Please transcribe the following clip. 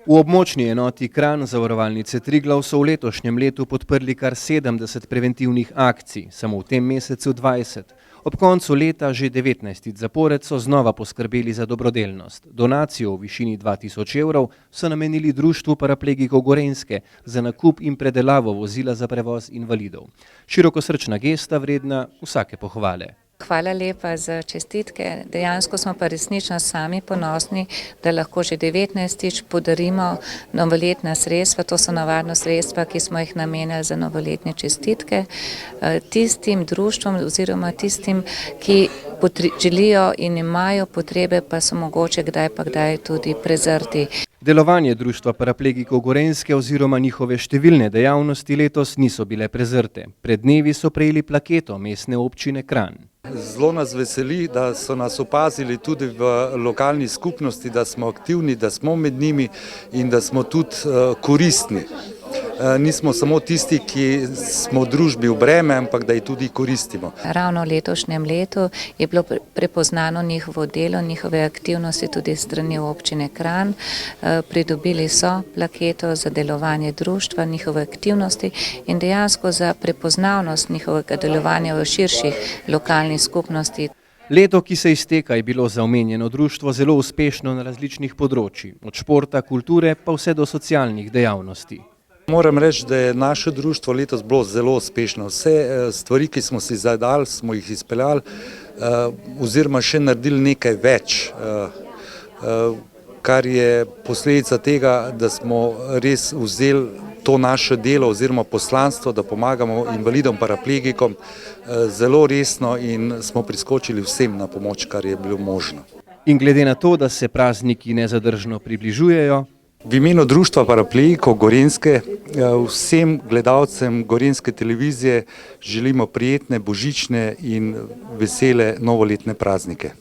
V območni enoti Kranj zavarovalnice Triglav so v letošnjem letu podprli kar 70 preventivnih akcij, samo v tem mesecu 20. Ob koncu leta že 19 zapored so znova poskrbeli za dobrodelnost. Donacijo v višini 2000 evrov so namenili Društvu paraplegikov Gorenjske za nakup in predelavo vozila za prevoz invalidov. Širokosrčna gesta vredna vsake pohvale. Hvala lepa za čestitke. Dejansko smo pa resnično sami ponosni, da lahko že 19. podarimo novoletna sredstva. To so navadno sredstva, ki smo jih namenili za novoletne čestitke. Tistim društvom oziroma tistim, ki želijo in imajo potrebe, pa so mogoče kdaj tudi prezrti. Delovanje Društva paraplegikov Gorenjske oziroma njihove številne dejavnosti letos niso bile prezrte. Pred dnevi so prejeli plaketo mestne občine Kranj. Zelo nas veseli, da so nas opazili tudi v lokalni skupnosti, da smo aktivni, da smo med njimi in da smo tudi koristni. Nismo samo tisti, ki smo v družbi v breme, ampak da jih tudi koristimo. Ravno v letošnjem letu je bilo prepoznano njihovo delo, njihove aktivnosti tudi strani občine Kranj. Pridobili so plaketo za delovanje društva, njihove aktivnosti in dejansko za prepoznavnost njihovega delovanja v širših lokalnih skupnosti. Leto, ki se izteka, je bilo za omenjeno društvo zelo uspešno na različnih področjih, od športa, kulture pa vse do socialnih dejavnosti. Moram reči, da je naše društvo letos bilo zelo uspešno. Vse stvari, ki smo si zadali, smo jih izpeljali oziroma še naredili nekaj več, kar je posledica tega, da smo res vzeli to naše delo oziroma poslanstvo, da pomagamo invalidom paraplegikom zelo resno in smo priskočili vsem na pomoč, kar je bilo možno. In glede na to, da se prazniki nezadržno približujejo, v imenu Društva paraplegikov Gorenjske vsem gledalcem Gorenjske televizije želimo prijetne, božične in vesele novoletne praznike.